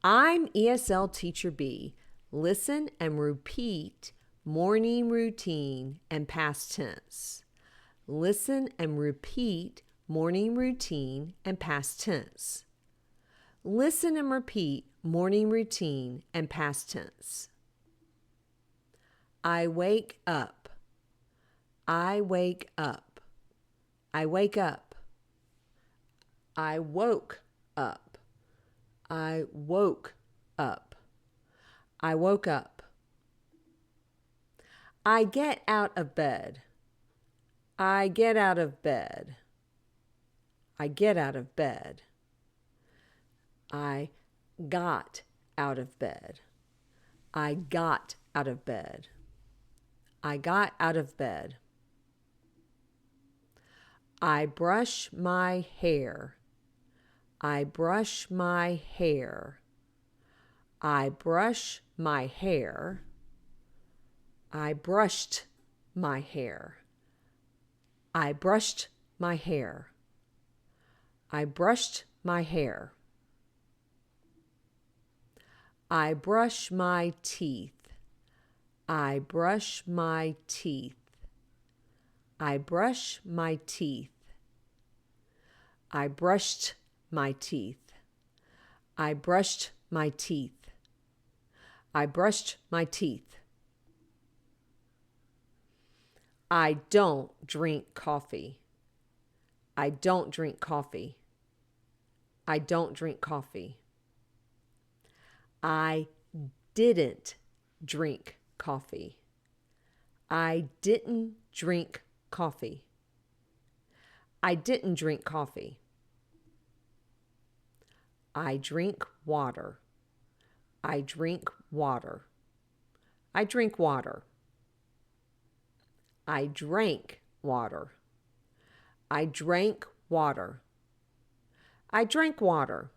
I'm ESL Teacher B. Listen and repeat morning routine and past tense. Listen and repeat morning routine and past tense. Listen and repeat morning routine and past tense. I wake up. I wake up. I wake up. I woke up. I woke up. I woke up. I get out of bed. I get out of bed. I get out of bed. I got out of bed. I got out of bed. I got out of bed. I brush my hair. I brush my hair. I brush my hair. I brushed my hair. I brushed my hair. I brushed my hair. I brush my teeth. I brush my teeth. I brush my teeth. I brushed my teeth. I brushed my teeth. I brushed my teeth. I don't drink coffee. I don't drink coffee. I don't drink coffee. I didn't drink coffee. I didn't drink coffee. I didn't drink coffee. I drink water. I drink water. I drink water. I drank water. I drank water. I drank water.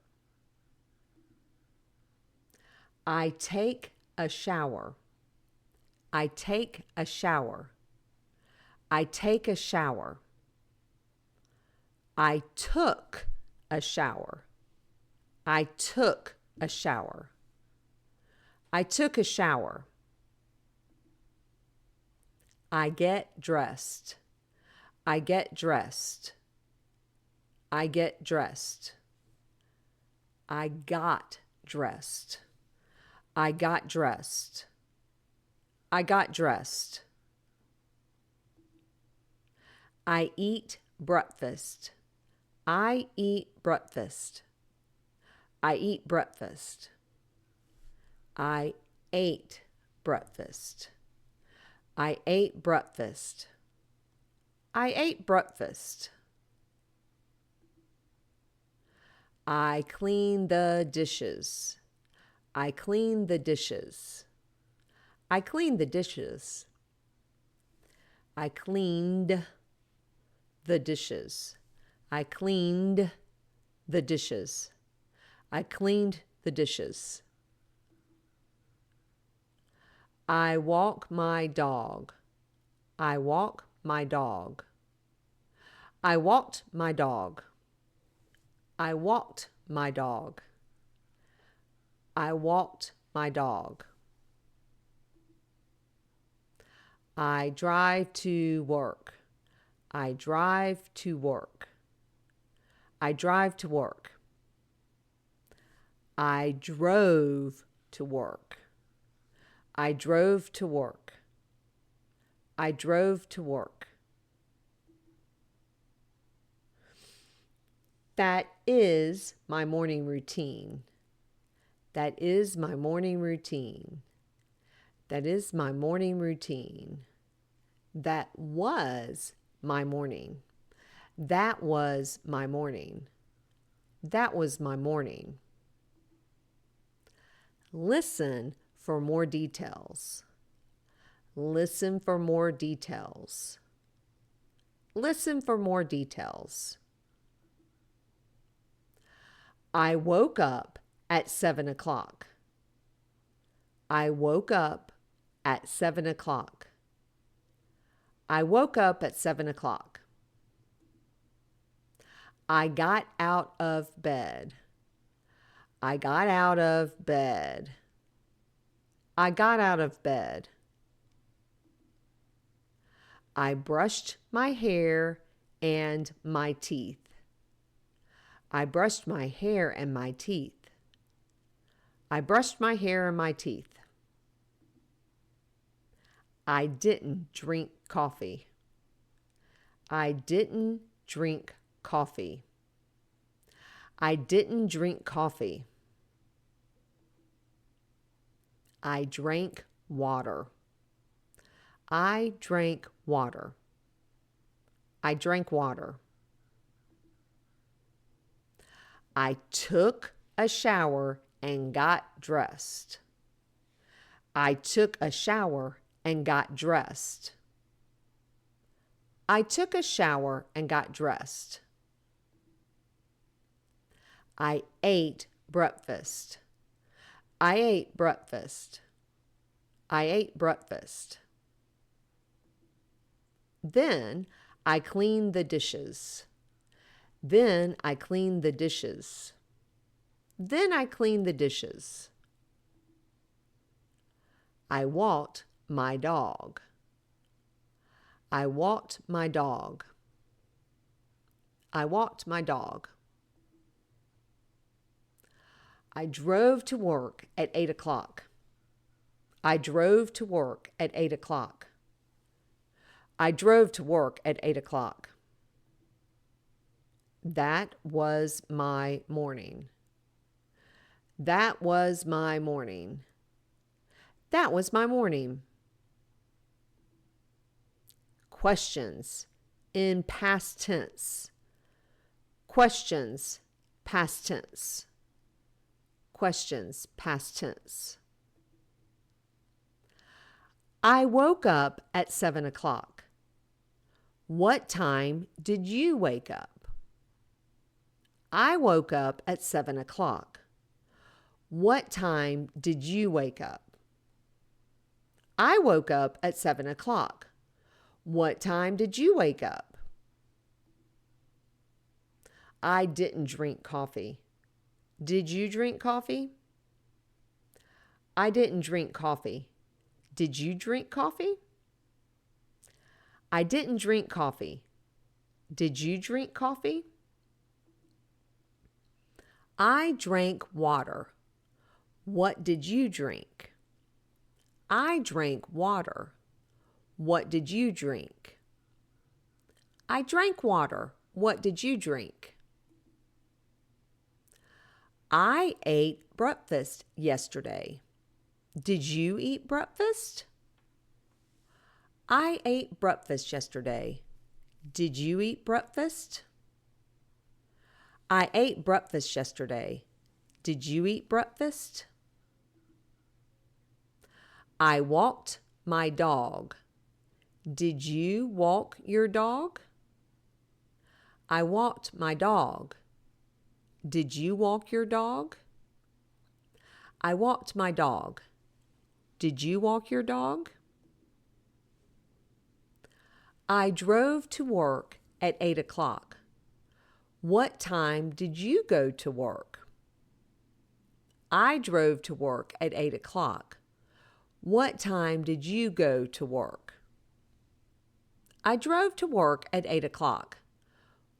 I take a shower. I take a shower. I take a shower. I took a shower. I took a shower. I took a shower. I get dressed. I get dressed. I get dressed. I got dressed. I got dressed. I got dressed. I eat breakfast. I eat breakfast. I eat breakfast. I ate breakfast. I ate breakfast. I ate breakfast. I clean the dishes. I clean the dishes. I clean the dishes. I cleaned the dishes. I cleaned the dishes. I cleaned the dishes. I walk my dog. I walk my dog. I walked my dog. I walked my dog. I walked my dog. I drive to work. I drive to work. I drive to work. I drove to work. I drove to work. I drove to work. That is my morning routine. That is my morning routine. That is my morning routine. That was my morning. That was my morning. That was my morning. Listen for more details. Listen for more details. Listen for more details. I woke up at 7 o'clock. I woke up at 7 o'clock. I woke up at 7 o'clock. I got out of bed. I got out of bed. I got out of bed. I brushed my hair and my teeth. I brushed my hair and my teeth. I brushed my hair and my teeth. I didn't drink coffee. I didn't drink coffee. I didn't drink coffee. I drank water. I drank water. I drank water. I took a shower and got dressed. I took a shower and got dressed. I took a shower and got dressed. I ate breakfast. I ate breakfast. I ate breakfast. Then I cleaned the dishes. Then I cleaned the dishes. Then I cleaned the dishes. I walked my dog. I walked my dog. I walked my dog. I drove to work at 8 o'clock. I drove to work at 8 o'clock. I drove to work at 8 o'clock. That was my morning. That was my morning. That was my morning. Questions in past tense. Questions, past tense. Questions, past tense. I woke up at 7 o'clock. What time did you wake up? I woke up at 7 o'clock. What time did you wake up? I woke up at 7 o'clock. What time did you wake up? I didn't drink coffee. Did you drink coffee? I didn't drink coffee. Did you drink coffee? I didn't drink coffee. Did you drink coffee? I drank water. What did you drink? I drank water. What did you drink? I drank water. What did you drink? I ate breakfast yesterday. Did you eat breakfast? I ate breakfast yesterday. Did you eat breakfast? I ate breakfast yesterday. Did you eat breakfast? I walked my dog. Did you walk your dog? I walked my dog. Did you walk your dog? I walked my dog. Did you walk your dog? I drove to work at 8 o'clock. What time did you go to work? I drove to work at 8 o'clock. What time did you go to work? I drove to work at 8 o'clock.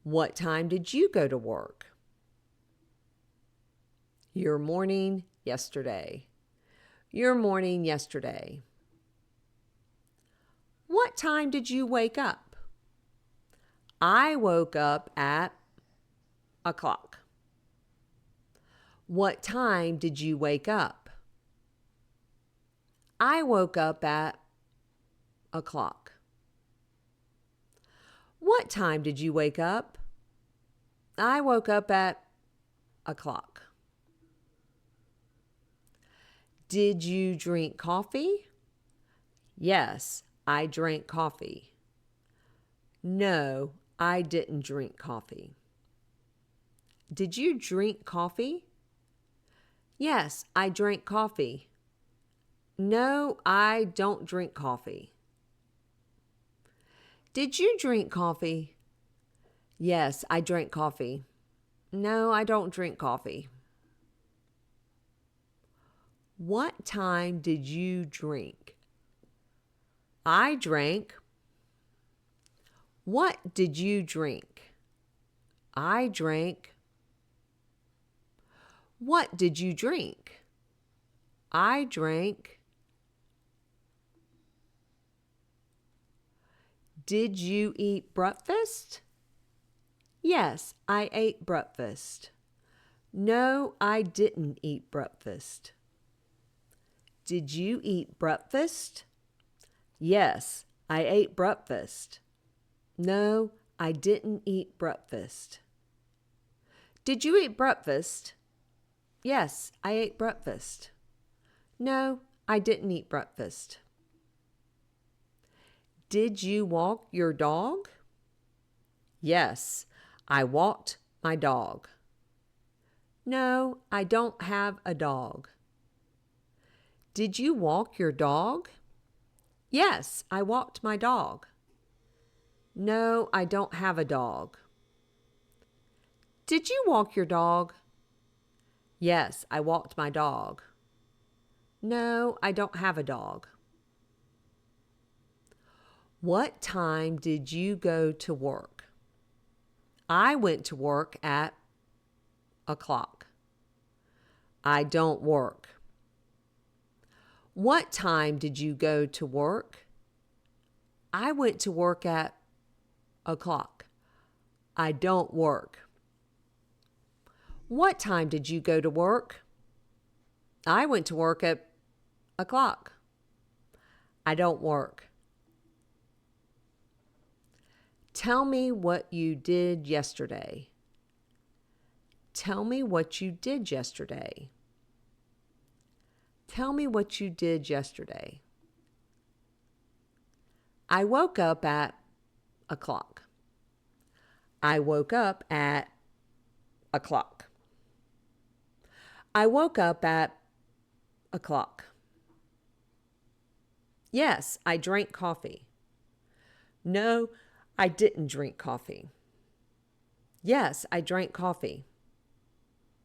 What time did you go to work? Your morning yesterday. Your morning yesterday. What time did you wake up? I woke up at o'clock. What time did you wake up? I woke up at o'clock. What time did you wake up? I woke up at o'clock. Did you drink coffee? Yes, I drank coffee. No, I didn't drink coffee. Did you drink coffee? Yes, I drank coffee. No, I don't drink coffee. Did you drink coffee? Yes, I drank coffee. No, I don't drink coffee. What time did you drink? I drank. What did you drink? I drank. What did you drink? I drank. Did you eat breakfast? Yes, I ate breakfast. No, I didn't eat breakfast. Did you eat breakfast? Yes, I ate breakfast. No, I didn't eat breakfast. Did you eat breakfast? Yes, I ate breakfast. No, I didn't eat breakfast. Did you walk your dog? Yes, I walked my dog. No, I don't have a dog. Did you walk your dog? Yes, I walked my dog. No, I don't have a dog. Did you walk your dog? Yes, I walked my dog. No, I don't have a dog. What time did you go to work? I went to work at o'clock. I don't work. What time did you go to work? I went to work at o'clock. I don't work. What time did you go to work? I went to work at o'clock. I don't work. Tell me what you did yesterday. Tell me what you did yesterday. Tell me what you did yesterday. I woke up at o'clock. I woke up at o'clock. I woke up at o'clock. Yes, I drank coffee. No, I didn't drink coffee. Yes, I drank coffee.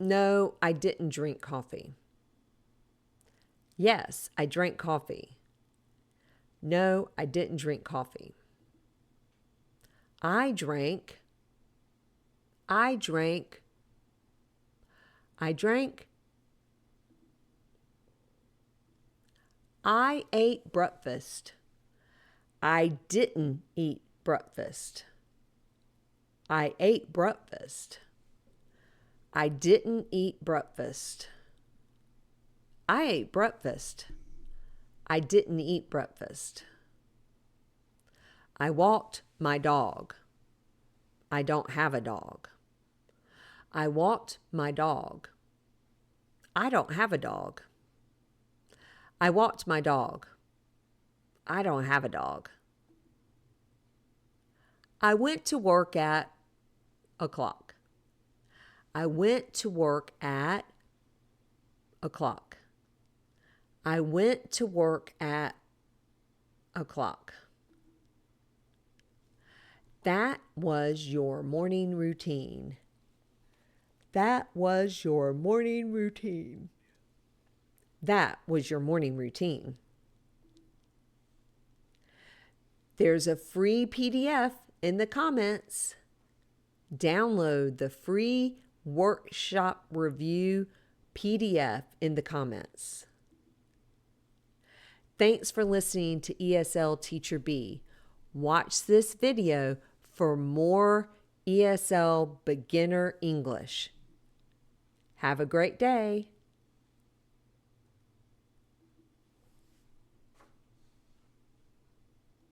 No, I didn't drink coffee. Yes, I drank coffee. No, I didn't drink coffee. I drank. I drank. I drank. I ate breakfast. I didn't eat breakfast. I ate breakfast. I didn't eat breakfast. I ate breakfast. I didn't eat breakfast. I walked my dog. I don't have a dog. I walked my dog. I don't have a dog. I walked my dog. I don't have a dog. I went to work at o'clock. I went to work at o'clock. I went to work at o'clock. That was your morning routine. That was your morning routine. That was your morning routine. There's a free PDF in the comments. Download the free workshop review PDF in the comments. Thanks for listening to ESL TeacherBe. Watch this video for more ESL beginner English. Have a great day.